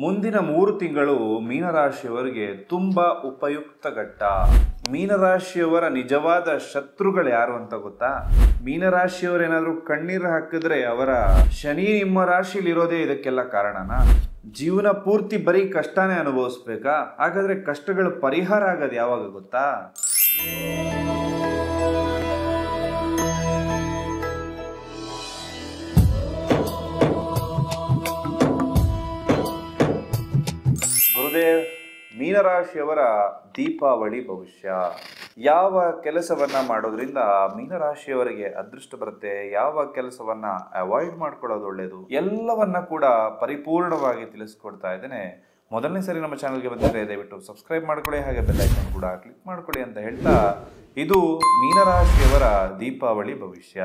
ಮುಂದಿನ 3 ತಿಂಗಳು ಮೀನರಾಶಿಯವರಿಗೆ ತುಂಬಾ ಉಪಯುಕ್ತ ಘಟ್ಟ. ಮೀನರಾಶಿಯವರ ನಿಜವಾದ ಶತ್ರುಗಳು ಯಾರು ಅಂತ ಗೊತ್ತಾ? ಮೀನರಾಶಿಯವರು ಏನಾದರೂ ಕಣ್ಣೀರು ಹಾಕಿದ್ರೆ ಅವರ ಶನಿ ನಿಮ್ಮ ರಾಶಿಯಲ್ಲಿ ಇರೋದೇ ಇದಕ್ಕೆಲ್ಲ ಕಾರಣನಾ? ಜೀವನ ಪೂರ್ತಿ ಬರೀ ಕಷ್ಟನೇ ಅನುಭವಿಸ್ಬೇಕಾ? ಹಾಗಾದ್ರೆ ಕಷ್ಟಗಳು ಪರಿಹಾರ ಆಗೋದು ಯಾವಾಗ ಗೊತ್ತಾ? ಗುರುದೇವ್, ಮೀನರಾಶಿಯವರ ದೀಪಾವಳಿ ಭವಿಷ್ಯ. ಯಾವ ಕೆಲಸವನ್ನ ಮಾಡೋದ್ರಿಂದ ಮೀನರಾಶಿಯವರಿಗೆ ಅದೃಷ್ಟ ಬರುತ್ತೆ, ಯಾವ ಕೆಲಸವನ್ನ ಅವಾಯ್ಡ್ ಮಾಡ್ಕೊಳ್ಳೋದು ಒಳ್ಳೆಯದು, ಎಲ್ಲವನ್ನ ಕೂಡ ಪರಿಪೂರ್ಣವಾಗಿ ತಿಳಿಸ್ಕೊಡ್ತಾ ಇದ್ದೇನೆ. ಮೊದಲನೇ ಸರಿ ನಮ್ಮ ಚಾನಲ್ಗೆ ಬಂದರೆ ದಯವಿಟ್ಟು ಸಬ್ಸ್ಕ್ರೈಬ್ ಮಾಡ್ಕೊಳ್ಳಿ, ಹಾಗೆ ಬೆಲ್ ಐಕಾನ್ ಕೂಡ ಕ್ಲಿಕ್ ಮಾಡ್ಕೊಳ್ಳಿ ಅಂತ ಹೇಳ್ತಾ, ಇದು ಮೀನರಾಶಿಯವರ ದೀಪಾವಳಿ ಭವಿಷ್ಯ.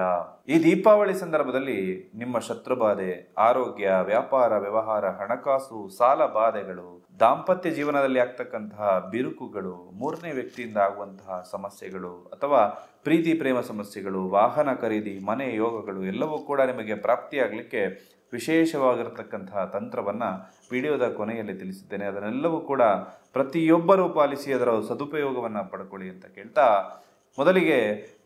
ಈ ದೀಪಾವಳಿ ಸಂದರ್ಭದಲ್ಲಿ ನಿಮ್ಮ ಶತ್ರುಬಾಧೆ, ಆರೋಗ್ಯ, ವ್ಯಾಪಾರ ವ್ಯವಹಾರ, ಹಣಕಾಸು, ಸಾಲ ಬಾಧೆಗಳು, ದಾಂಪತ್ಯ ಜೀವನದಲ್ಲಿ ಆಗ್ತಕ್ಕಂತಹ ಬಿರುಕುಗಳು, ಮೂರನೇ ವ್ಯಕ್ತಿಯಿಂದ ಆಗುವಂತಹ ಸಮಸ್ಯೆಗಳು ಅಥವಾ ಪ್ರೀತಿ ಪ್ರೇಮ ಸಮಸ್ಯೆಗಳು, ವಾಹನ ಖರೀದಿ, ಮನೆ ಯೋಗಗಳು ಎಲ್ಲವೂ ಕೂಡ ನಿಮಗೆ ಪ್ರಾಪ್ತಿಯಾಗಲಿಕ್ಕೆ ವಿಶೇಷವಾಗಿರತಕ್ಕಂತಹ ತಂತ್ರವನ್ನು ವಿಡಿಯೋದ ಕೊನೆಯಲ್ಲಿ ತಿಳಿಸಿದ್ದೇನೆ. ಅದನ್ನೆಲ್ಲವೂ ಕೂಡ ಪ್ರತಿಯೊಬ್ಬರೂ ಪಾಲಿಸಿ ಅದರ ಸದುಪಯೋಗವನ್ನು ಪಡ್ಕೊಳ್ಳಿ ಅಂತ ಕೇಳ್ತಾ, ಮೊದಲಿಗೆ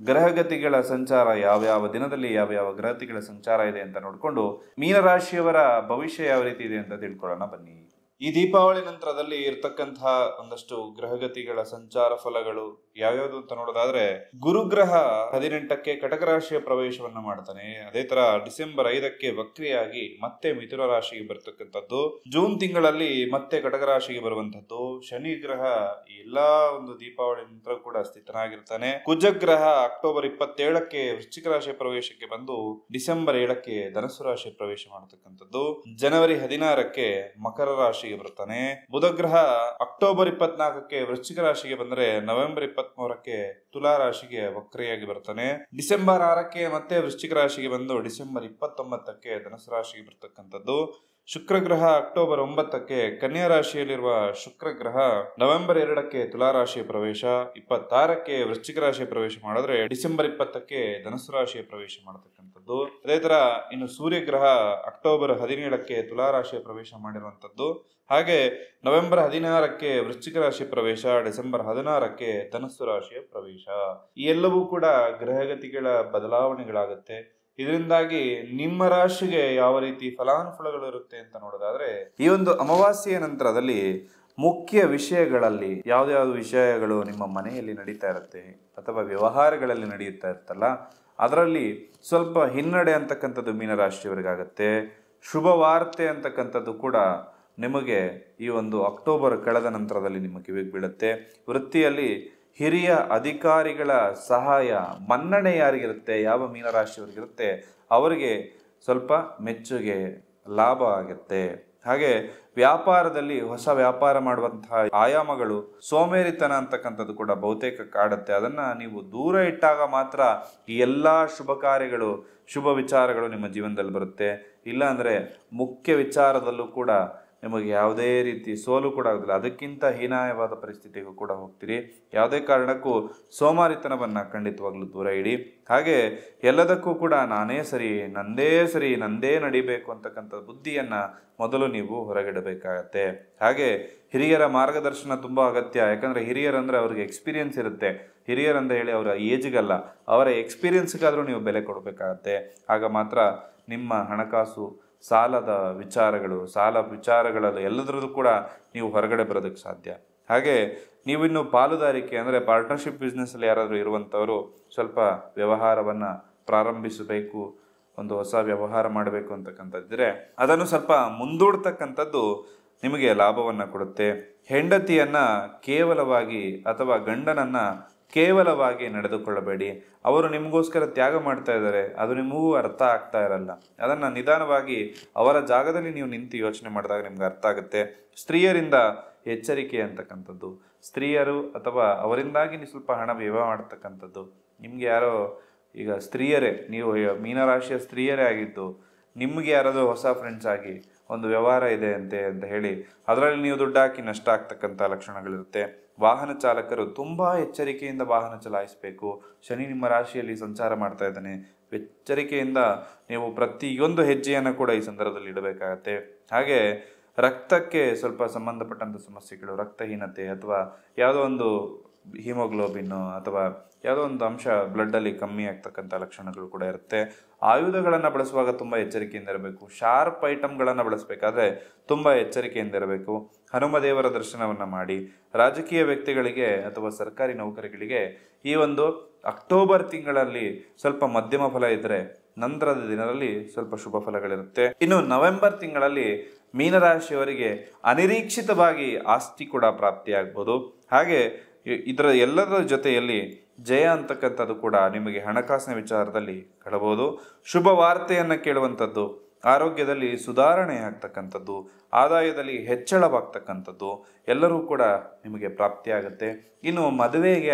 ಗ್ರಹಗತಿಗಳ ಸಂಚಾರ ಯಾವ್ಯಾವ ದಿನದಲ್ಲಿ ಯಾವ್ಯಾವ ಗ್ರಹಗತಿಗಳ ಸಂಚಾರ ಇದೆ ಅಂತ ನೋಡಿಕೊಂಡು ಮೀನರಾಶಿಯವರ ಭವಿಷ್ಯ ಯಾವ ರೀತಿ ಇದೆ ಅಂತ ತಿಳ್ಕೊಳ್ಳೋಣ ಬನ್ನಿ. ಈ ದೀಪಾವಳಿ ನಂತರದಲ್ಲಿ ಇರ್ತಕ್ಕಂತಹ ಒಂದಷ್ಟು ಗ್ರಹಗತಿಗಳ ಸಂಚಾರ ಫಲಗಳು ಯಾವ್ಯಾವುದು ಅಂತ ನೋಡೋದಾದ್ರೆ, ಗುರುಗ್ರಹ 18ಕ್ಕೆ ಕಟಕ ರಾಶಿಯ ಪ್ರವೇಶವನ್ನ ಮಾಡ್ತಾನೆ. ಅದೇ ತರ ಡಿಸೆಂಬರ್ 5ಕ್ಕೆ ವಕ್ರಿಯಾಗಿ ಮತ್ತೆ ಮಿಥುನ ರಾಶಿಗೆ ಬರ್ತಕ್ಕಂಥದ್ದು. ಜೂನ್ ತಿಂಗಳಲ್ಲಿ ಮತ್ತೆ ಕಟಕ ರಾಶಿಗೆ ಬರುವಂತದ್ದು. ಶನಿ ಗ್ರಹ ಎಲ್ಲಾ ಒಂದು ದೀಪಾವಳಿ ನಂತರ ಕೂಡ ಸ್ಥಿತನಾಗಿರ್ತಾನೆ. ಕುಜಗ್ರಹ ಅಕ್ಟೋಬರ್ 27ಕ್ಕೆ ವೃಶ್ಚಿಕ ರಾಶಿಯ ಪ್ರವೇಶಕ್ಕೆ ಬಂದು ಡಿಸೆಂಬರ್ 7ಕ್ಕೆ ಧನಸ್ಸು ರಾಶಿಯ ಪ್ರವೇಶ ಮಾಡತಕ್ಕಂಥದ್ದು. ಜನವರಿ 16ಕ್ಕೆ ಮಕರ ರಾಶಿ ಬರ್ತಾನೆ. ಬುಧ ಗ್ರಹ ಅಕ್ಟೋಬರ್ 24ಕ್ಕೆ ವೃಶ್ಚಿಕ ರಾಶಿಗೆ ಬಂದರೆ ನವೆಂಬರ್ 23ಕ್ಕೆ ತುಲಾ ರಾಶಿಗೆ ವಕ್ರಿಯಾಗಿ ಬರ್ತಾನೆ. ಡಿಸೆಂಬರ್ 6ಕ್ಕೆ ಮತ್ತೆ ವೃಶ್ಚಿಕ ರಾಶಿಗೆ ಬಂದು ಡಿಸೆಂಬರ್ 29ಕ್ಕೆ ಧನುಸು ರಾಶಿಗೆ ಬರ್ತಕ್ಕಂಥದ್ದು. ಶುಕ್ರ ಗ್ರಹ ಅಕ್ಟೋಬರ್ 9ಕ್ಕೆ ಕನ್ಯಾ ರಾಶಿಯಲ್ಲಿರುವ ಶುಕ್ರ ಗ್ರಹ ನವೆಂಬರ್ 2ಕ್ಕೆ ತುಲಾ ರಾಶಿಯ ಪ್ರವೇಶ, 26ಕ್ಕೆ ವೃಶ್ಚಿಕ ರಾಶಿಯ ಪ್ರವೇಶ ಮಾಡಿದ್ರೆ ಡಿಸೆಂಬರ್ 20ಕ್ಕೆ ಧನುಸು ರಾಶಿಯ ಪ್ರವೇಶ ಮಾಡತಕ್ಕಂಥದ್ದು. ಅದೇ ತರ ಇನ್ನು ಸೂರ್ಯ ಗ್ರಹ ಅಕ್ಟೋಬರ್ 17ಕ್ಕೆ ತುಲಾ ರಾಶಿಯ ಪ್ರವೇಶ ಮಾಡಿರುವಂತದ್ದು. ಹಾಗೆ ನವೆಂಬರ್ 16ಕ್ಕೆ ವೃಶ್ಚಿಕ ರಾಶಿ ಪ್ರವೇಶ, ಡಿಸೆಂಬರ್ 16ಕ್ಕೆ ಧನಸ್ಸು ರಾಶಿಯ ಪ್ರವೇಶ. ಈ ಎಲ್ಲವೂ ಕೂಡ ಗ್ರಹಗತಿಗಳ ಬದಲಾವಣೆಗಳಾಗುತ್ತೆ. ಇದರಿಂದಾಗಿ ನಿಮ್ಮ ರಾಶಿಗೆ ಯಾವ ರೀತಿ ಫಲಾನುಫಲಗಳು ಇರುತ್ತೆ ಅಂತ ನೋಡೋದಾದ್ರೆ, ಈ ಒಂದು ಅಮಾವಾಸ್ಯೆಯ ನಂತರದಲ್ಲಿ ಮುಖ್ಯ ವಿಷಯಗಳಲ್ಲಿ ಯಾವ್ದಾವ್ದು ವಿಷಯಗಳು ನಿಮ್ಮ ಮನೆಯಲ್ಲಿ ನಡೀತಾ ಇರುತ್ತೆ ಅಥವಾ ವ್ಯವಹಾರಗಳಲ್ಲಿ ನಡೆಯುತ್ತಾ ಇರ್ತಲ್ಲ, ಅದರಲ್ಲಿ ಸ್ವಲ್ಪ ಹಿನ್ನಡೆ ಅಂತಕ್ಕಂಥದ್ದು ಮೀನರಾಶಿಯವರಿಗಾಗತ್ತೆ. ಶುಭ ವಾರ್ತೆ ಅಂತಕ್ಕಂಥದ್ದು ಕೂಡ ನಿಮಗೆ ಈ ಒಂದು ಅಕ್ಟೋಬರ್ ಕಳೆದ ನಂತರದಲ್ಲಿ ನಿಮ್ಮ ಕಿವಿಗೆ ಬೀಳುತ್ತೆ. ವೃತ್ತಿಯಲ್ಲಿ ಹಿರಿಯ ಅಧಿಕಾರಿಗಳ ಸಹಾಯ, ಮನ್ನಣೆ ಯಾರಿಗಿರುತ್ತೆ, ಯಾವ ಮೀನರಾಶಿಯವರಿಗಿರುತ್ತೆ ಅವರಿಗೆ ಸ್ವಲ್ಪ ಮೆಚ್ಚುಗೆ, ಲಾಭ ಆಗುತ್ತೆ. ಹಾಗೆ ವ್ಯಾಪಾರದಲ್ಲಿ ಹೊಸ ವ್ಯಾಪಾರ ಮಾಡುವಂತಹ ಆಯಾಮಗಳು, ಸೋಮೇರಿತನ ಅಂತಕ್ಕಂಥದ್ದು ಕೂಡ ಬಹುತೇಕ ಕಾಡುತ್ತೆ. ಅದನ್ನ ನೀವು ದೂರ ಇಟ್ಟಾಗ ಮಾತ್ರ ಈ ಎಲ್ಲಾ ಶುಭ ಕಾರ್ಯಗಳು, ಶುಭ ವಿಚಾರಗಳು ನಿಮ್ಮ ಜೀವನದಲ್ಲಿ ಬರುತ್ತೆ. ಇಲ್ಲ ಅಂದ್ರೆ ಮುಖ್ಯ ವಿಚಾರದಲ್ಲೂ ಕೂಡ ನಿಮಗೆ ಯಾವುದೇ ರೀತಿ ಸೋಲು ಕೂಡ ಆಗೋದಿಲ್ಲ, ಅದಕ್ಕಿಂತ ಹೀನಾಯವಾದ ಪರಿಸ್ಥಿತಿಗೂ ಕೂಡ ಹೋಗ್ತೀರಿ. ಯಾವುದೇ ಕಾರಣಕ್ಕೂ ಸೋಮಾರಿತನವನ್ನು ಖಂಡಿತವಾಗ್ಲೂ ದೂರ ಇಡಿ. ಹಾಗೆ ಎಲ್ಲದಕ್ಕೂ ಕೂಡ ನಾನೇ ಸರಿ, ನಂದೇ ನಡಿಬೇಕು ಅಂತಕ್ಕಂಥ ಬುದ್ಧಿಯನ್ನು ಮೊದಲು ನೀವು ಹೊರಗಿಡಬೇಕಾಗತ್ತೆ. ಹಾಗೆ ಹಿರಿಯರ ಮಾರ್ಗದರ್ಶನ ತುಂಬ ಅಗತ್ಯ. ಯಾಕಂದರೆ ಹಿರಿಯರಂದರೆ ಅವ್ರಿಗೆ ಎಕ್ಸ್ಪೀರಿಯನ್ಸ್ ಇರುತ್ತೆ. ಹಿರಿಯರಂತ ಹೇಳಿ ಅವರ ಏಜ್ಗಲ್ಲ, ಅವರ ಎಕ್ಸ್ಪೀರಿಯನ್ಸ್ಗಾದರೂ ನೀವು ಬೆಲೆ ಕೊಡಬೇಕಾಗತ್ತೆ. ಆಗ ಮಾತ್ರ ನಿಮ್ಮ ಹಣಕಾಸು, ಸಾಲದ ವಿಚಾರಗಳಲ್ಲಿ ಎಲ್ಲದರಲ್ಲೂ ಕೂಡ ನೀವು ಹೊರಗಡೆ ಬರೋದಕ್ಕೆ ಸಾಧ್ಯ. ಹಾಗೆ ನೀವಿನ್ನು ಪಾಲುದಾರಿಕೆ ಅಂದರೆ ಪಾರ್ಟ್ನರ್ಶಿಪ್ ಬಿಸ್ನೆಸ್ಸಲ್ಲಿ ಯಾರಾದರೂ ಇರುವಂಥವರು ಸ್ವಲ್ಪ ವ್ಯವಹಾರವನ್ನು ಪ್ರಾರಂಭಿಸಬೇಕು, ಒಂದು ಹೊಸ ವ್ಯವಹಾರ ಮಾಡಬೇಕು ಅಂತಕ್ಕಂಥದ್ದಿದ್ರೆ ಅದನ್ನು ಸ್ವಲ್ಪ ಮುಂದೂಡ್ತಕ್ಕಂಥದ್ದು ನಿಮಗೆ ಲಾಭವನ್ನು ಕೊಡುತ್ತೆ. ಹೆಂಡತಿಯನ್ನು ಕೇವಲವಾಗಿ ಅಥವಾ ಗಂಡನನ್ನು ಕೇವಲವಾಗಿ ನಡೆದುಕೊಳ್ಳಬೇಡಿ. ಅವರು ನಿಮಗೋಸ್ಕರ ತ್ಯಾಗ ಮಾಡ್ತಾ ಇದ್ದಾರೆ, ಅದು ನಿಮಗೂ ಅರ್ಥ ಆಗ್ತಾ ಇರಲ್ಲ. ಅದನ್ನು ನಿಧಾನವಾಗಿ ಅವರ ಜಾಗದಲ್ಲಿ ನೀವು ನಿಂತು ಯೋಚನೆ ಮಾಡಿದಾಗ ನಿಮ್ಗೆ ಅರ್ಥ ಆಗುತ್ತೆ. ಸ್ತ್ರೀಯರಿಂದ ಎಚ್ಚರಿಕೆ ಅಂತಕ್ಕಂಥದ್ದು, ಸ್ತ್ರೀಯರು ಅಥವಾ ಅವರಿಂದಾಗಿ ನೀವು ಸ್ವಲ್ಪ ಹಣ ವ್ಯಯ ಮಾಡ್ತಕ್ಕಂಥದ್ದು. ನಿಮ್ಗೆ ಯಾರೋ ಈಗ ಸ್ತ್ರೀಯರೇ, ನೀವು ಮೀನರಾಶಿಯ ಸ್ತ್ರೀಯರೇ ಆಗಿದ್ದು ನಿಮ್ಗೆ ಯಾರಾದರೂ ಹೊಸ ಫ್ರೆಂಡ್ಸ್ ಆಗಿ ಒಂದು ವ್ಯವಹಾರ ಇದೆ ಅಂತ ಹೇಳಿ ಅದರಲ್ಲಿ ನೀವು ದುಡ್ಡು ಹಾಕಿ ನಷ್ಟ ಆಗ್ತಕ್ಕಂಥ ಲಕ್ಷಣಗಳಿರುತ್ತೆ. ವಾಹನ ಚಾಲಕರು ತುಂಬ ಎಚ್ಚರಿಕೆಯಿಂದ ವಾಹನ ಚಲಾಯಿಸಬೇಕು. ಶನಿ ನಿಮ್ಮ ರಾಶಿಯಲ್ಲಿ ಸಂಚಾರ ಮಾಡ್ತಾ ಇದ್ದಾನೆ. ಎಚ್ಚರಿಕೆಯಿಂದ ನೀವು ಪ್ರತಿಯೊಂದು ಹೆಜ್ಜೆಯನ್ನು ಕೂಡ ಈ ಸಂದರ್ಭದಲ್ಲಿ ಇಡಬೇಕಾಗತ್ತೆ. ಹಾಗೆ ರಕ್ತಕ್ಕೆ ಸ್ವಲ್ಪ ಸಂಬಂಧಪಟ್ಟಂಥ ಸಮಸ್ಯೆಗಳು, ರಕ್ತಹೀನತೆ ಅಥವಾ ಯಾವುದೋ ಒಂದು ಹಿಮೋಗ್ಲೋಬಿನ್ನು ಅಥವಾ ಯಾವುದೋ ಒಂದು ಅಂಶ ಬ್ಲಡ್ಡಲ್ಲಿ ಕಮ್ಮಿ ಆಗ್ತಕ್ಕಂಥ ಲಕ್ಷಣಗಳು ಕೂಡ ಇರುತ್ತೆ. ಆಯುಧಗಳನ್ನು ಬಳಸುವಾಗ ತುಂಬ ಎಚ್ಚರಿಕೆಯಿಂದ ಇರಬೇಕು. ಶಾರ್ಪ್ ಐಟಮ್ಗಳನ್ನು ಬಳಸಬೇಕಾದ್ರೆ ತುಂಬ ಎಚ್ಚರಿಕೆಯಿಂದ ಇರಬೇಕು. ಹನುಮದೇವರ ದರ್ಶನವನ್ನು ಮಾಡಿ. ರಾಜಕೀಯ ವ್ಯಕ್ತಿಗಳಿಗೆ ಅಥವಾ ಸರ್ಕಾರಿ ನೌಕರಿಗಳಿಗೆ ಈ ಒಂದು ಅಕ್ಟೋಬರ್ ತಿಂಗಳಲ್ಲಿ ಸ್ವಲ್ಪ ಮಧ್ಯಮ ಫಲ ಇದ್ದರೆ ನಂತರದ ದಿನದಲ್ಲಿ ಸ್ವಲ್ಪ ಶುಭ ಫಲಗಳಿರುತ್ತೆ. ಇನ್ನು ನವೆಂಬರ್ ತಿಂಗಳಲ್ಲಿ ಮೀನರಾಶಿಯವರಿಗೆ ಅನಿರೀಕ್ಷಿತವಾಗಿ ಆಸ್ತಿ ಕೂಡ ಪ್ರಾಪ್ತಿಯಾಗ್ಬೋದು. ಹಾಗೆ ಇದರ ಎಲ್ಲದರ ಜೊತೆಯಲ್ಲಿ ಜಯ ಅಂತಕ್ಕಂಥದ್ದು ಕೂಡ ನಿಮಗೆ ಹಣಕಾಸಿನ ವಿಚಾರದಲ್ಲಿ ಕಳಬಹುದು. ಶುಭ ವಾರ್ತೆಯನ್ನು ಕೇಳುವಂಥದ್ದು, ಆರೋಗ್ಯದಲ್ಲಿ ಸುಧಾರಣೆ ಆಗ್ತಕ್ಕಂಥದ್ದು, ಆದಾಯದಲ್ಲಿ ಹೆಚ್ಚಳವಾಗ್ತಕ್ಕಂಥದ್ದು ಎಲ್ಲರೂ ಕೂಡ ನಿಮಗೆ ಪ್ರಾಪ್ತಿಯಾಗುತ್ತೆ. ಇನ್ನು ಮದುವೆಗೆ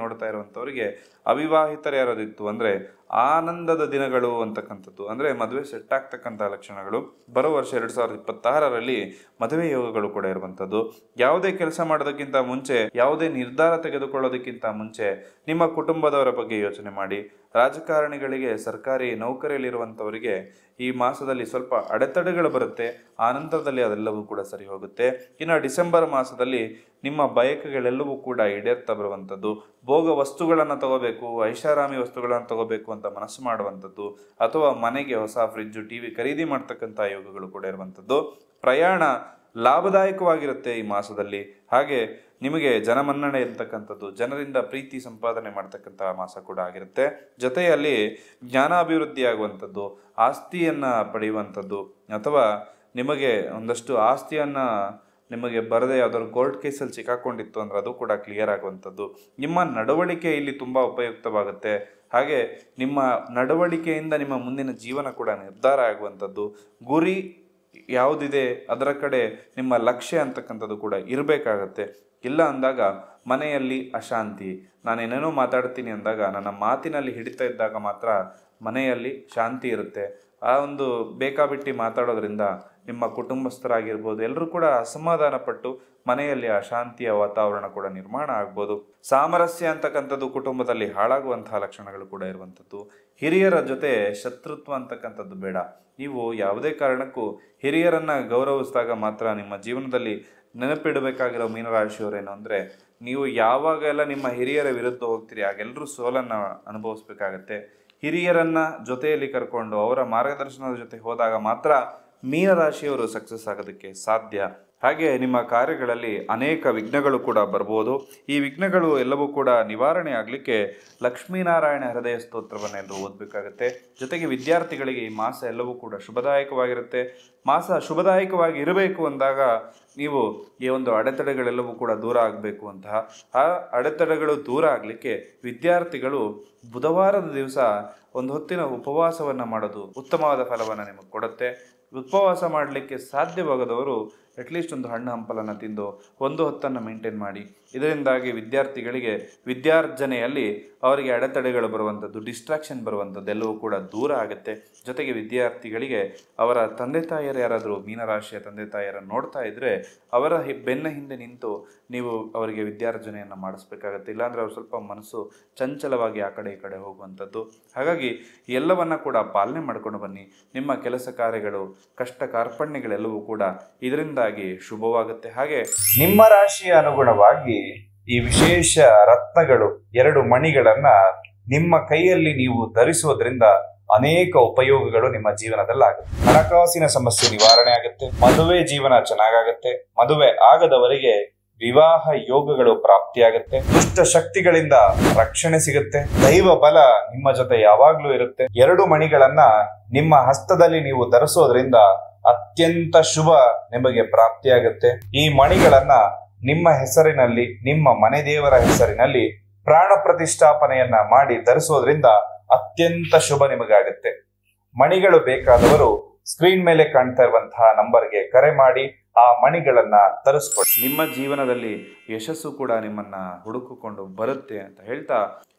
ನೋಡ್ತಾ ಇರುವಂಥವರಿಗೆ, ಅವಿವಾಹಿತರು ಯಾರಾದಿತ್ತು ಅಂದರೆ ಆನಂದದ ದಿನಗಳು ಅಂತಕ್ಕಂಥದ್ದು, ಅಂದರೆ ಮದುವೆ ಸೆಟ್ ಆಗ್ತಕ್ಕಂಥ ಲಕ್ಷಣಗಳು ಬರೋ ವರ್ಷ 2026ರಲ್ಲಿ ಮದುವೆ ಯೋಗಗಳು ಕೂಡ ಇರುವಂಥದ್ದು. ಯಾವುದೇ ಕೆಲಸ ಮಾಡೋದಕ್ಕಿಂತ ಮುಂಚೆ, ಯಾವುದೇ ನಿರ್ಧಾರ ತೆಗೆದುಕೊಳ್ಳೋದಕ್ಕಿಂತ ಮುಂಚೆ ನಿಮ್ಮ ಕುಟುಂಬದವರ ಬಗ್ಗೆ ಯೋಚನೆ ಮಾಡಿ. ರಾಜಕಾರಣಿಗಳಿಗೆ, ಸರ್ಕಾರಿ ನೌಕರಿಯಲ್ಲಿರುವಂಥವರಿಗೆ ಈ ಮಾಸದಲ್ಲಿ ಸ್ವಲ್ಪ ಅಡೆತಡೆಗಳು ಬರುತ್ತೆ. ಆನಂತರದಲ್ಲಿ ಅದೆಲ್ಲವೂ ಕೂಡ ಸರಿ ಹೋಗುತ್ತೆ. ಇನ್ನು ಡಿಸೆಂಬರ್ ಮಾಸದಲ್ಲಿ ನಿಮ್ಮ ಬಯಕೆಗಳೆಲ್ಲವೂ ಕೂಡ ಈಡೇರ್ತಾ ಬರುವಂಥದ್ದು, ಭೋಗ ವಸ್ತುಗಳನ್ನು ತಗೋಬೇಕು, ಐಷಾರಾಮಿ ವಸ್ತುಗಳನ್ನು ತಗೋಬೇಕು ಅಂತ ಮನಸ್ಸು ಮಾಡುವಂಥದ್ದು, ಅಥವಾ ಮನೆಗೆ ಹೊಸ ಫ್ರಿಜ್ಜು, ಟಿವಿ ಖರೀದಿ ಮಾಡ್ತಕ್ಕಂಥ ಯೋಗಗಳು ಕೂಡ ಇರುವಂಥದ್ದು. ಪ್ರಯಾಣ ಲಾಭದಾಯಕವಾಗಿರುತ್ತೆ ಈ ಮಾಸದಲ್ಲಿ. ಹಾಗೆ ನಿಮಗೆ ಜನಮನ್ನಣೆ ಇರ್ತಕ್ಕಂಥದ್ದು, ಜನರಿಂದ ಪ್ರೀತಿ ಸಂಪಾದನೆ ಮಾಡ್ತಕ್ಕಂತಹ ಮಾಸ ಕೂಡ ಆಗಿರುತ್ತೆ. ಜೊತೆಯಲ್ಲಿ ಜ್ಞಾನಾಭಿವೃದ್ಧಿ ಆಗುವಂಥದ್ದು, ಆಸ್ತಿಯನ್ನು ಪಡೆಯುವಂಥದ್ದು, ಅಥವಾ ನಿಮಗೆ ಒಂದಷ್ಟು ಆಸ್ತಿಯನ್ನು ನಿಮಗೆ ಬರದೆ ಯಾವ್ದಾದ್ರು ಕೋರ್ಟ್ ಕೇಸಲ್ಲಿ ಸಿಕ್ಕಾಕೊಂಡಿತ್ತು ಅಂದರೆ ಅದು ಕೂಡ ಕ್ಲಿಯರ್ ಆಗುವಂಥದ್ದು. ನಿಮ್ಮ ನಡವಳಿಕೆ ಇಲ್ಲಿ ತುಂಬ ಉಪಯುಕ್ತವಾಗುತ್ತೆ. ಹಾಗೆ ನಿಮ್ಮ ನಡವಳಿಕೆಯಿಂದ ನಿಮ್ಮ ಮುಂದಿನ ಜೀವನ ಕೂಡ ನಿರ್ಧಾರ ಆಗುವಂಥದ್ದು. ಗುರಿ ಯಾವುದಿದೆ ಅದರ ಕಡೆ ನಿಮ್ಮ ಲಕ್ಷ್ಯ ಅಂತಕ್ಕಂಥದ್ದು ಕೂಡ ಇರಬೇಕಾಗತ್ತೆ. ಇಲ್ಲ ಅಂದಾಗ ಮನೆಯಲ್ಲಿ ಅಶಾಂತಿ, ನಾನೇನೇನೋ ಮಾತಾಡ್ತೀನಿ ಅಂದಾಗ ನನ್ನ ಮಾತಿನಲ್ಲಿ ಹಿಡಿತಾ ಇದ್ದಾಗ ಮಾತ್ರ ಮನೆಯಲ್ಲಿ ಶಾಂತಿ ಇರುತ್ತೆ. ಆ ಒಂದು ಬೇಕಾಬಿಟ್ಟಿ ಮಾತಾಡೋದ್ರಿಂದ ನಿಮ್ಮ ಕುಟುಂಬಸ್ಥರಾಗಿರ್ಬೋದು ಎಲ್ಲರೂ ಕೂಡ ಅಸಮಾಧಾನ ಪಟ್ಟು ಮನೆಯಲ್ಲಿ ಅಶಾಂತಿಯ ವಾತಾವರಣ ಕೂಡ ನಿರ್ಮಾಣ ಆಗ್ಬೋದು. ಸಾಮರಸ್ಯ ಅಂತಕ್ಕಂಥದ್ದು ಕುಟುಂಬದಲ್ಲಿ ಹಾಳಾಗುವಂತಹ ಲಕ್ಷಣಗಳು ಕೂಡ ಇರುವಂಥದ್ದು. ಹಿರಿಯರ ಜೊತೆ ಶತ್ರುತ್ವ ಅಂತಕ್ಕಂಥದ್ದು ಬೇಡ. ನೀವು ಯಾವುದೇ ಕಾರಣಕ್ಕೂ ಹಿರಿಯರನ್ನು ಗೌರವಿಸಿದಾಗ ಮಾತ್ರ ನಿಮ್ಮ ಜೀವನದಲ್ಲಿ ನೆನಪಿಡಬೇಕಾಗಿರೋ ಮೀನರಾಶಿಯವರೇನು ಅಂದರೆ, ನೀವು ಯಾವಾಗೆಲ್ಲ ನಿಮ್ಮ ಹಿರಿಯರ ವಿರುದ್ಧ ಹೋಗ್ತೀರಿ ಆಗೆಲ್ಲರೂ ಸೋಲನ್ನು ಅನುಭವಿಸ್ಬೇಕಾಗತ್ತೆ. ಹಿರಿಯರನ್ನು ಜೊತೆಯಲ್ಲಿ ಕರ್ಕೊಂಡು ಅವರ ಮಾರ್ಗದರ್ಶನದ ಜೊತೆ ಹೋದಾಗ ಮಾತ್ರ ಮೀನರಾಶಿಯವರು ಸಕ್ಸಸ್ ಆಗೋದಕ್ಕೆ ಸಾಧ್ಯ. ಹಾಗೆ ನಿಮ್ಮ ಕಾರ್ಯಗಳಲ್ಲಿ ಅನೇಕ ವಿಘ್ನಗಳು ಕೂಡ ಬರ್ಬೋದು. ಈ ವಿಘ್ನಗಳು ಎಲ್ಲವೂ ಕೂಡ ನಿವಾರಣೆ ಆಗಲಿಕ್ಕೆ ಲಕ್ಷ್ಮೀನಾರಾಯಣ ಹೃದಯ ಸ್ತೋತ್ರವನ್ನೆಲ್ಲರೂ ಓದಬೇಕಾಗತ್ತೆ. ಜೊತೆಗೆ ವಿದ್ಯಾರ್ಥಿಗಳಿಗೆ ಈ ಮಾಸ ಎಲ್ಲವೂ ಕೂಡ ಶುಭದಾಯಕವಾಗಿರುತ್ತೆ. ಮಾಸ ಶುಭದಾಯಕವಾಗಿ ಇರಬೇಕು ಅಂದಾಗ ನೀವು ಈ ಒಂದು ಅಡೆತಡೆಗಳೆಲ್ಲವೂ ಕೂಡ ದೂರ ಆಗಬೇಕು ಅಂತಹ ಆ ಅಡೆತಡೆಗಳು ದೂರ ಆಗಲಿಕ್ಕೆ ವಿದ್ಯಾರ್ಥಿಗಳು ಬುಧವಾರದ ದಿವಸ ಒಂದು ಹೊತ್ತಿನ ಉಪವಾಸವನ್ನು ಮಾಡೋದು ಉತ್ತಮವಾದ ಫಲವನ್ನು ನಿಮಗೆ ಕೊಡುತ್ತೆ. ಉಪವಾಸ ಮಾಡಲಿಕ್ಕೆ ಸಾಧ್ಯವಾಗದವರು ಅಟ್ಲೀಸ್ಟ್ ಒಂದು ಹಣ್ಣು ಹಂಪಲನ್ನು ತಿಂದು ಒಂದು ಹೊತ್ತನ್ನು ಮೇಂಟೈನ್ ಮಾಡಿ. ಇದರಿಂದಾಗಿ ವಿದ್ಯಾರ್ಥಿಗಳಿಗೆ ವಿದ್ಯಾರ್ಜನೆಯಲ್ಲಿ ಅವರಿಗೆ ಅಡೆತಡೆಗಳು ಬರುವಂಥದ್ದು, ಡಿಸ್ಟ್ರಾಕ್ಷನ್ ಬರುವಂಥದ್ದು ಎಲ್ಲವೂ ಕೂಡ ದೂರ ಆಗುತ್ತೆ. ಜೊತೆಗೆ ವಿದ್ಯಾರ್ಥಿಗಳಿಗೆ ಅವರ ತಂದೆ ತಾಯಿಯರು ಯಾರಾದರೂ ಮೀನರಾಶಿಯ ತಂದೆ ತಾಯಿಯರನ್ನು ನೋಡ್ತಾ ಇದ್ದರೆ ಅವರ ಬೆನ್ನ ಹಿಂದೆ ನಿಂತು ನೀವು ಅವರಿಗೆ ವಿದ್ಯಾರ್ಜನೆಯನ್ನು ಮಾಡಿಸ್ಬೇಕಾಗತ್ತೆ. ಇಲ್ಲಾಂದರೆ ಅವ್ರು ಸ್ವಲ್ಪ ಮನಸ್ಸು ಚಂಚಲವಾಗಿ ಆ ಕಡೆ ಈ ಕಡೆ ಹೋಗುವಂಥದ್ದು. ಹಾಗಾಗಿ ಎಲ್ಲವನ್ನ ಕೂಡ ಪಾಲನೆ ಮಾಡ್ಕೊಂಡು ಬನ್ನಿ. ನಿಮ್ಮ ಕೆಲಸ ಕಾರ್ಯಗಳು, ಕಷ್ಟ ಕಾರ್ಪಣ್ಯಗಳೆಲ್ಲವೂ ಕೂಡ ಇದರಿಂದಾಗಿ ಶುಭವಾಗುತ್ತೆ. ಹಾಗೆ ನಿಮ್ಮ ರಾಶಿಯ ಅನುಗುಣವಾಗಿ ಈ ವಿಶೇಷ ರತ್ನಗಳು 2 ಮಣಿಗಳನ್ನ ನಿಮ್ಮ ಕೈಯಲ್ಲಿ ನೀವು ಧರಿಸುವುದರಿಂದ ಅನೇಕ ಉಪಯೋಗಗಳು ನಿಮ್ಮ ಜೀವನದಲ್ಲಿ ಆಗುತ್ತೆ. ಹಣಕಾಸಿನ ಸಮಸ್ಯೆ ನಿವಾರಣೆ ಆಗುತ್ತೆ. ಮದುವೆ ಜೀವನ ಚೆನ್ನಾಗಾಗುತ್ತೆ. ಮದುವೆ ಆಗದವರಿಗೆ ವಿವಾಹ ಯೋಗಗಳು ಪ್ರಾಪ್ತಿಯಾಗುತ್ತೆ. ದುಷ್ಟ ಶಕ್ತಿಗಳಿಂದ ರಕ್ಷಣೆ ಸಿಗುತ್ತೆ. ದೈವ ಬಲ ನಿಮ್ಮ ಜೊತೆ ಯಾವಾಗ್ಲೂ ಇರುತ್ತೆ. 2 ಮಣಿಗಳನ್ನ ನಿಮ್ಮ ಹಸ್ತದಲ್ಲಿ ನೀವು ಧರಿಸೋದ್ರಿಂದ ಅತ್ಯಂತ ಶುಭ ನಿಮಗೆ ಪ್ರಾಪ್ತಿಯಾಗುತ್ತೆ. ಈ ಮಣಿಗಳನ್ನ ನಿಮ್ಮ ಹೆಸರಿನಲ್ಲಿ, ನಿಮ್ಮ ಮನೆ ದೇವರ ಹೆಸರಿನಲ್ಲಿ ಪ್ರಾಣ ಪ್ರತಿಷ್ಠಾಪನೆಯನ್ನ ಮಾಡಿ ಧರಿಸೋದ್ರಿಂದ ಅತ್ಯಂತ ಶುಭ ನಿಮಗಾಗುತ್ತೆ. ಮಣಿಗಳು ಬೇಕಾದವರು ಸ್ಕ್ರೀನ್ ಮೇಲೆ ಕಾಣ್ತಾ ಇರುವಂತಹ ನಂಬರ್ಗೆ ಕರೆ ಮಾಡಿ ಆ ಮಣಿಗಳನ್ನ ತರಿಸ್ಕೊಳ್ಳಿ. ನಿಮ್ಮ ಜೀವನದಲ್ಲಿ ಯಶಸ್ಸು ಕೂಡ ನಿಮ್ಮನ್ನ ಹುಡುಕಿಕೊಂಡು ಬರುತ್ತೆ ಅಂತ ಹೇಳ್ತಾ,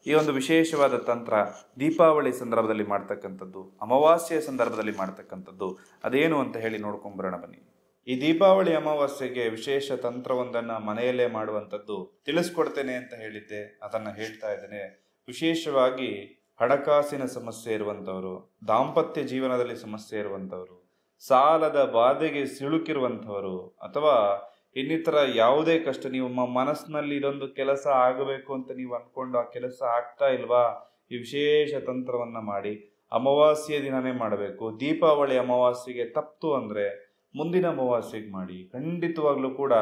ಈ ಒಂದು ವಿಶೇಷವಾದ ತಂತ್ರ ದೀಪಾವಳಿ ಸಂದರ್ಭದಲ್ಲಿ ಮಾಡ್ತಕ್ಕಂಥದ್ದು, ಅಮಾವಾಸ್ಯೆಯ ಸಂದರ್ಭದಲ್ಲಿ ಮಾಡ್ತಕ್ಕಂಥದ್ದು ಅದೇನು ಅಂತ ಹೇಳಿ ನೋಡ್ಕೊಂಬರೋಣ ಬನ್ನಿ. ಈ ದೀಪಾವಳಿ ಅಮಾವಾಸ್ಯೆಗೆ ವಿಶೇಷ ತಂತ್ರವೊಂದನ್ನು ಮನೆಯಲ್ಲೇ ಮಾಡುವಂಥದ್ದು ತಿಳಿಸ್ಕೊಡ್ತೇನೆ ಅಂತ ಹೇಳಿದ್ದೆ, ಅದನ್ನು ಹೇಳ್ತಾ ಇದ್ದೇನೆ. ವಿಶೇಷವಾಗಿ ಹಣಕಾಸಿನ ಸಮಸ್ಯೆ ಇರುವಂಥವರು, ದಾಂಪತ್ಯ ಜೀವನದಲ್ಲಿ ಸಮಸ್ಯೆ ಇರುವಂಥವರು, ಸಾಲದ ಬಾಧೆಗೆ ಸಿಲುಕಿರುವಂಥವರು ಅಥವಾ ಇನ್ನಿತರ ಯಾವುದೇ ಕಷ್ಟ, ನಿಮ್ಮ ಮನಸ್ಸಿನಲ್ಲಿ ಇದೊಂದು ಕೆಲಸ ಆಗಬೇಕು ಅಂತ ನೀವು ಅನ್ಕೊಂಡು ಆ ಕೆಲಸ ಆಗ್ತಾ ಇಲ್ವಾ, ಈ ವಿಶೇಷ ತಂತ್ರವನ್ನ ಮಾಡಿ ಅಮಾವಾಸ್ಯೆ ದಿನನೇ ಮಾಡಬೇಕು. ದೀಪಾವಳಿ ಅಮಾವಾಸ್ಯೆಗೆ ತಪ್ತು ಅಂದ್ರೆ ಮುಂದಿನ ಅಮಾವಾಸ್ಯೆಗೆ ಮಾಡಿ. ಖಂಡಿತವಾಗ್ಲೂ ಕೂಡ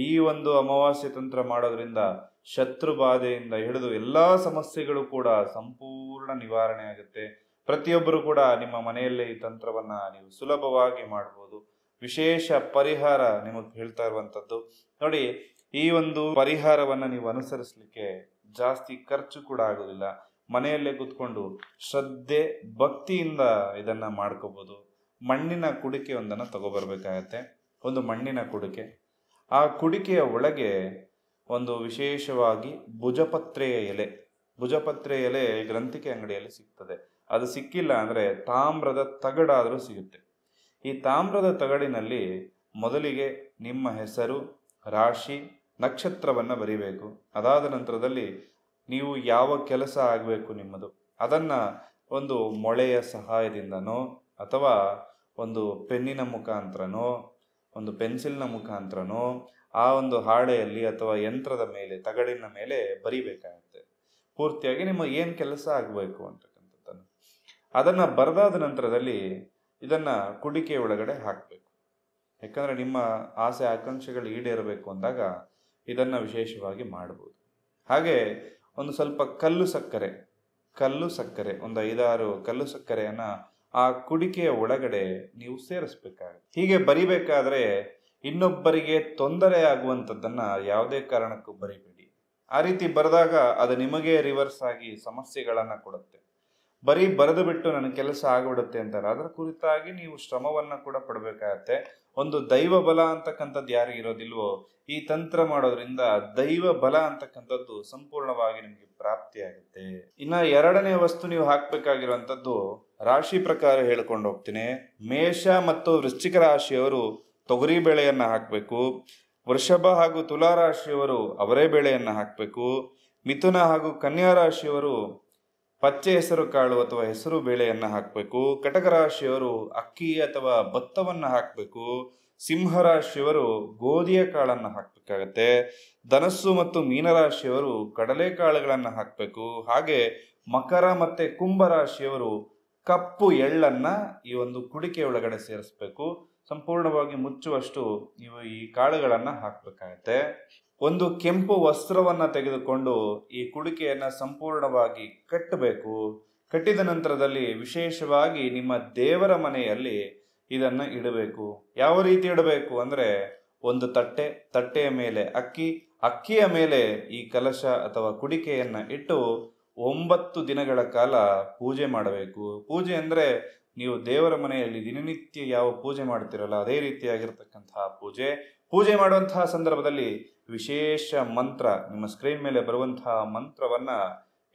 ಈ ಒಂದು ಅಮಾವಾಸ್ಯೆ ತಂತ್ರ ಮಾಡೋದ್ರಿಂದ ಶತ್ರು ಬಾಧೆಯಿಂದ ಹಿಡಿದು ಎಲ್ಲಾ ಸಮಸ್ಯೆಗಳು ಕೂಡ ಸಂಪೂರ್ಣ ನಿವಾರಣೆ ಆಗುತ್ತೆ. ಪ್ರತಿಯೊಬ್ಬರು ಕೂಡ ನಿಮ್ಮ ಮನೆಯಲ್ಲೇ ಈ ತಂತ್ರವನ್ನ ನೀವು ಸುಲಭವಾಗಿ ಮಾಡಬಹುದು. ವಿಶೇಷ ಪರಿಹಾರ ನಿಮಗೆ ಹೇಳ್ತಾ ಇರುವಂತದ್ದು ನೋಡಿ. ಈ ಒಂದು ಪರಿಹಾರವನ್ನ ನೀವು ಅನುಸರಿಸಲಿಕ್ಕೆ ಜಾಸ್ತಿ ಖರ್ಚು ಕೂಡ ಆಗೋದಿಲ್ಲ. ಮನೆಯಲ್ಲೇ ಕೂತ್ಕೊಂಡು ಶ್ರದ್ಧೆ ಭಕ್ತಿಯಿಂದ ಇದನ್ನ ಮಾಡ್ಕೋಬಹುದು. ಮಣ್ಣಿನ ಕುಡಿಕೆ ಒಂದನ್ನ ತಗೋಬರ್ಬೇಕಾಗತ್ತೆ. ಒಂದು ಮಣ್ಣಿನ ಕುಡಿಕೆ, ಆ ಕುಡಿಕೆಯ ಒಳಗೆ ಒಂದು ವಿಶೇಷವಾಗಿ ಭುಜಪತ್ರೆಯ ಎಲೆ, ಭುಜಪತ್ರೆಯ ಎಲೆ ಗ್ರಂಥಿಕೆ ಅಂಗಡಿಯಲ್ಲಿ ಸಿಗ್ತದೆ. ಅದು ಸಿಕ್ಕಿಲ್ಲ ಅಂದ್ರೆ ತಾಮ್ರದ ತಗಡಾದರೂ ಸಿಗುತ್ತೆ. ಈ ತಾಮ್ರದ ತಗಡಿನಲ್ಲಿ ಮೊದಲಿಗೆ ನಿಮ್ಮ ಹೆಸರು, ರಾಶಿ, ನಕ್ಷತ್ರವನ್ನ ಬರಿಬೇಕು. ಅದಾದ ನಂತರದಲ್ಲಿ ನೀವು ಯಾವ ಕೆಲಸ ಆಗಬೇಕು ನಿಮ್ಮದು ಅದನ್ನ ಒಂದು ಮೊಳೆಯ ಸಹಾಯದಿಂದನೋ ಅಥವಾ ಒಂದು ಪೆನ್ನಿನ ಮುಖಾಂತರನೋ ಒಂದು ಪೆನ್ಸಿಲ್ನ ಮುಖಾಂತರನೋ ಆ ಒಂದು ಹಾಳೆಯಲ್ಲಿ ಅಥವಾ ಯಂತ್ರದ ಮೇಲೆ, ತಗಡಿನ ಮೇಲೆ ಬರಿಬೇಕಾಗುತ್ತೆ. ಪೂರ್ತಿಯಾಗಿ ನಿಮ್ಮ ಏನು ಕೆಲಸ ಆಗಬೇಕು ಅಂತಕ್ಕಂಥದ್ದನ್ನು ಅದನ್ನ ಬರೆದಾದ ನಂತರದಲ್ಲಿ ಇದನ್ನ ಕುಡಿಕೆ ಒಳಗಡೆ ಹಾಕಬೇಕು. ಯಾಕಂದ್ರೆ ನಿಮ್ಮ ಆಸೆ ಆಕಾಂಕ್ಷೆಗಳು ಈಡೇರಬೇಕು ಅಂದಾಗ ಇದನ್ನ ವಿಶೇಷವಾಗಿ ಮಾಡಬಹುದು. ಹಾಗೆ ಒಂದು ಸ್ವಲ್ಪ ಕಲ್ಲು ಸಕ್ಕರೆ ಒಂದು 5-6 ಕಲ್ಲು ಸಕ್ಕರೆಯನ್ನ ಆ ಕುಡಿಕೆಯ ಒಳಗಡೆ ನೀವು ಸೇರಿಸ್ಬೇಕಾಗುತ್ತೆ. ಹೀಗೆ ಬರಿಬೇಕಾದ್ರೆ ಇನ್ನೊಬ್ಬರಿಗೆ ತೊಂದರೆ ಆಗುವಂಥದ್ದನ್ನ ಯಾವುದೇ ಕಾರಣಕ್ಕೂ ಬರಿಬೇಡಿ. ಆ ರೀತಿ ಬರೆದಾಗ ಅದು ನಿಮಗೆ ರಿವರ್ಸ್ ಆಗಿ ಸಮಸ್ಯೆಗಳನ್ನ ಕೊಡುತ್ತೆ. ಬರೀ ಬರೆದು ಬಿಟ್ಟು ನನ್ನ ಕೆಲಸ ಆಗ್ಬಿಡುತ್ತೆ ಅಂತಾರೆ, ಅದರ ಕುರಿತಾಗಿ ನೀವು ಶ್ರಮವನ್ನ ಕೂಡ ಪಡಬೇಕಾಗತ್ತೆ. ಒಂದು ದೈವ ಬಲ ಅಂತಕ್ಕಂಥದ್ದು ಯಾರಿಗೆ ಇರೋದಿಲ್ವೋ ಈ ತಂತ್ರ ಮಾಡೋದ್ರಿಂದ ದೈವ ಬಲ ಅಂತಕ್ಕಂಥದ್ದು ಸಂಪೂರ್ಣವಾಗಿ ನಿಮಗೆ ಪ್ರಾಪ್ತಿಯಾಗುತ್ತೆ. ಇನ್ನ 2ನೇ ವಸ್ತು ನೀವು ಹಾಕ್ಬೇಕಾಗಿರುವಂಥದ್ದು ರಾಶಿ ಪ್ರಕಾರ ಹೇಳ್ಕೊಂಡು ಹೋಗ್ತೀನಿ. ಮೇಷ ಮತ್ತು ವೃಶ್ಚಿಕ ರಾಶಿಯವರು ತೊಗರಿ ಬೇಳೆಯನ್ನ ಹಾಕಬೇಕು. ವೃಷಭ ಹಾಗೂ ತುಲಾ ರಾಶಿಯವರು ಅವರೇ ಬೇಳೆಯನ್ನ ಹಾಕಬೇಕು. ಮಿಥುನ ಹಾಗೂ ಕನ್ಯಾ ರಾಶಿಯವರು ಪಚ್ಚೆ ಹೆಸರು ಕಾಳು ಅಥವಾ ಹೆಸರು ಬೇಳೆಯನ್ನ ಹಾಕಬೇಕು. ಕಟಕ ರಾಶಿಯವರು ಅಕ್ಕಿ ಅಥವಾ ಭತ್ತವನ್ನ ಹಾಕಬೇಕು. ಸಿಂಹರಾಶಿಯವರು ಗೋಧಿಯ ಕಾಳನ್ನ ಹಾಕಬೇಕಾಗತ್ತೆ. ಧನಸ್ಸು ಮತ್ತು ಮೀನರಾಶಿಯವರು ಕಡಲೆಕಾಳುಗಳನ್ನ ಹಾಕಬೇಕು. ಹಾಗೆ ಮಕರ ಮತ್ತೆ ಕುಂಭರಾಶಿಯವರು ಕಪ್ಪು ಎಳ್ಳನ್ನ ಈ ಒಂದು ಕುಡಿಕೆ ಒಳಗಡೆ ಸೇರಿಸ್ಬೇಕು. ಸಂಪೂರ್ಣವಾಗಿ ಮುಚ್ಚುವಷ್ಟು ನೀವು ಈ ಕಾಳುಗಳನ್ನ ಹಾಕಬೇಕಾಗತ್ತೆ. ಒಂದು ಕೆಂಪು ವಸ್ತ್ರವನ್ನ ತೆಗೆದುಕೊಂಡು ಈ ಕುಡಿಕೆಯನ್ನ ಸಂಪೂರ್ಣವಾಗಿ ಕಟ್ಟಬೇಕು. ಕಟ್ಟಿದ ನಂತರದಲ್ಲಿ ವಿಶೇಷವಾಗಿ ನಿಮ್ಮ ದೇವರ ಮನೆಯಲ್ಲಿ ಇದನ್ನ ಇಡಬೇಕು. ಯಾವ ರೀತಿ ಇಡಬೇಕು ಅಂದ್ರೆ ಒಂದು ತಟ್ಟೆಯ ಮೇಲೆ ಅಕ್ಕಿಯ ಮೇಲೆ ಈ ಕಲಶ ಅಥವಾ ಕುಡಿಕೆಯನ್ನ ಇಟ್ಟು 9 ದಿನಗಳ ಕಾಲ ಪೂಜೆ ಮಾಡಬೇಕು. ಪೂಜೆ ಅಂದ್ರೆ ನೀವು ದೇವರ ಮನೆಯಲ್ಲಿ ದಿನನಿತ್ಯ ಯಾವ ಪೂಜೆ ಮಾಡ್ತಿರಲ್ಲ ಅದೇ ರೀತಿಯಾಗಿರ್ತಕ್ಕಂತಹ ಪೂಜೆ ಮಾಡುವಂತಹ ಸಂದರ್ಭದಲ್ಲಿ ವಿಶೇಷ ಮಂತ್ರ, ನಿಮ್ಮ ಸ್ಕ್ರೀನ್ ಮೇಲೆ ಬರುವಂತಹ ಮಂತ್ರವನ್ನ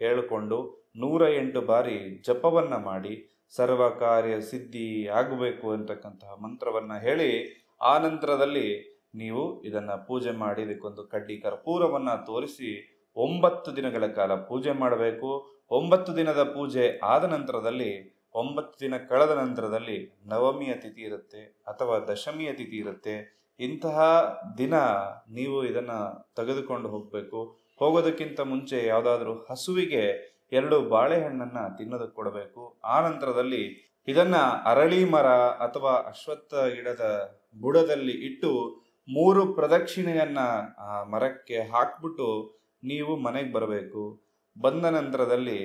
ಹೇಳಿಕೊಂಡು 108 ಬಾರಿ ಜಪವನ್ನ ಮಾಡಿ ಸರ್ವ ಕಾರ್ಯ ಸಿದ್ಧಿ ಆಗಬೇಕು ಅಂತಕ್ಕಂತಹ ಮಂತ್ರವನ್ನ ಹೇಳಿ ಆ ನಂತರದಲ್ಲಿ ನೀವು ಇದನ್ನ ಪೂಜೆ ಮಾಡಿ ಇದಕ್ಕೊಂದು ಕಡ್ಡಿ ಕರ್ಪೂರವನ್ನ ತೋರಿಸಿ 9 ದಿನಗಳ ಕಾಲ ಪೂಜೆ ಮಾಡಬೇಕು. 9 ದಿನದ ಪೂಜೆ ಆದ ನಂತರದಲ್ಲಿ 9 ದಿನ ಕಳೆದ ನಂತರದಲ್ಲಿ ನವಮಿಯ ತಿಥಿ ಇರುತ್ತೆ ಅಥವಾ ದಶಮಿಯ ತಿಥಿ ಇರುತ್ತೆ. ಇಂತಹ ದಿನ ನೀವು ಇದನ್ನ ತೆಗೆದುಕೊಂಡು ಹೋಗ್ಬೇಕು. ಹೋಗೋದಕ್ಕಿಂತ ಮುಂಚೆ ಯಾವುದಾದ್ರೂ ಹಸುವಿಗೆ 2 ಬಾಳೆಹಣ್ಣನ್ನ ತಿನ್ನೋದಕ್ಕೆ ಕೊಡಬೇಕು. ಆ ನಂತರದಲ್ಲಿ ಇದನ್ನ ಅರಳಿ ಮರ ಅಥವಾ ಅಶ್ವತ್ಥ ಗಿಡದ ಬುಡದಲ್ಲಿ ಇಟ್ಟು 3 ಪ್ರದಕ್ಷಿಣೆಯನ್ನ ಆ ಮರಕ್ಕೆ ಹಾಕ್ಬಿಟ್ಟು ನೀವು ಮನೆಗೆ ಬರಬೇಕು. ಬಂದ ನಂತರದಲ್ಲಿ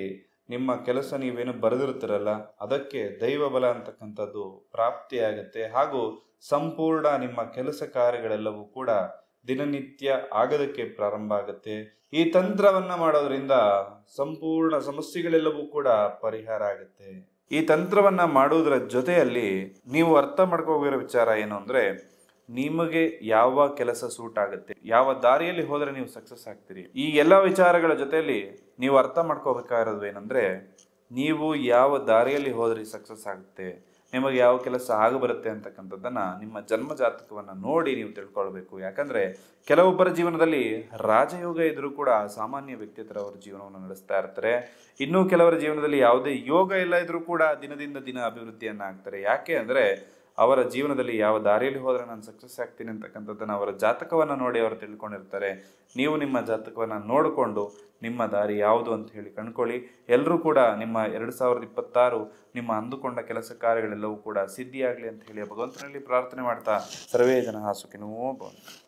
ನಿಮ್ಮ ಕೆಲಸ ನೀವೇನು ಬರೆದಿರ್ತೀರಲ್ಲ ಅದಕ್ಕೆ ದೈವ ಬಲ ಅಂತಕ್ಕಂಥದ್ದು ಪ್ರಾಪ್ತಿಯಾಗತ್ತೆ. ಹಾಗೂ ಸಂಪೂರ್ಣ ನಿಮ್ಮ ಕೆಲಸ ಕಾರ್ಯಗಳೆಲ್ಲವೂ ಕೂಡ ದಿನನಿತ್ಯ ಆಗೋದಕ್ಕೆ ಪ್ರಾರಂಭ ಆಗುತ್ತೆ. ಈ ತಂತ್ರವನ್ನ ಮಾಡೋದ್ರಿಂದ ಸಂಪೂರ್ಣ ಸಮಸ್ಯೆಗಳೆಲ್ಲವೂ ಕೂಡ ಪರಿಹಾರ ಆಗುತ್ತೆ. ಈ ತಂತ್ರವನ್ನ ಮಾಡುವುದರ ಜೊತೆಯಲ್ಲಿ ನೀವು ಅರ್ಥ ಮಾಡ್ಕೋಗಿರೋ ವಿಚಾರ ಏನು ಅಂದ್ರೆ ನಿಮಗೆ ಯಾವ ಕೆಲಸ ಸೂಟ್ ಆಗುತ್ತೆ, ಯಾವ ದಾರಿಯಲ್ಲಿ ಹೋದ್ರೆ ನೀವು ಸಕ್ಸಸ್ ಆಗ್ತೀರಿ. ಈ ಎಲ್ಲ ವಿಚಾರಗಳ ಜೊತೆಯಲ್ಲಿ ನೀವು ಅರ್ಥ ಮಾಡ್ಕೋಬೇಕಾಗಿರೋದು ಏನಂದ್ರೆ ನೀವು ಯಾವ ದಾರಿಯಲ್ಲಿ ಹೋದ್ರೆ ಸಕ್ಸಸ್ ಆಗುತ್ತೆ, ನಿಮಗೆ ಯಾವ ಕೆಲಸ ಆಗಬರುತ್ತೆ ಅಂತಕ್ಕಂಥದ್ದನ್ನ ನಿಮ್ಮ ಜನ್ಮ ಜಾತಕವನ್ನ ನೋಡಿ ನೀವು ತಿಳ್ಕೊಳ್ಬೇಕು. ಯಾಕಂದ್ರೆ ಕೆಲವೊಬ್ಬರ ಜೀವನದಲ್ಲಿ ರಾಜಯೋಗ ಇದ್ರೂ ಕೂಡ ಸಾಮಾನ್ಯ ವ್ಯಕ್ತಿ ತರ ಅವರ ಜೀವನವನ್ನು ನಡೆಸ್ತಾ ಇರ್ತಾರೆ. ಇನ್ನೂ ಕೆಲವರ ಜೀವನದಲ್ಲಿ ಯಾವುದೇ ಯೋಗ ಇಲ್ಲ ಇದ್ರೂ ಕೂಡ ದಿನದಿಂದ ದಿನ ಅಭಿವೃದ್ಧಿಯನ್ನ ಆಗ್ತಾರೆ. ಯಾಕೆ ಅಂದ್ರೆ ಅವರ ಜೀವನದಲ್ಲಿ ಯಾವ ದಾರಿಯಲ್ಲಿ ಹೋದರೆ ನಾನು ಸಕ್ಸಸ್ ಆಗ್ತೀನಿ ಅಂತಕ್ಕಂಥದ್ದನ್ನು ಅವರ ಜಾತಕವನ್ನು ನೋಡಿ ಅವರು ತಿಳ್ಕೊಂಡಿರ್ತಾರೆ. ನೀವು ನಿಮ್ಮ ಜಾತಕವನ್ನು ನೋಡಿಕೊಂಡು ನಿಮ್ಮ ದಾರಿ ಯಾವುದು ಅಂತ ಹೇಳಿ ಕಂಡುಕೊಳ್ಳಿ. ಎಲ್ಲರೂ ಕೂಡ ನಿಮ್ಮ 2026 ನಿಮ್ಮ ಅಂದುಕೊಂಡ ಕೆಲಸ ಕಾರ್ಯಗಳೆಲ್ಲವೂ ಕೂಡ ಸಿದ್ಧಿಯಾಗಲಿ ಅಂತ ಹೇಳಿ ಭಗವಂತನಲ್ಲಿ ಪ್ರಾರ್ಥನೆ ಮಾಡ್ತಾ ಸರ್ವೇ ಜನ ಸುಖಿನೋ ಭವಂತು.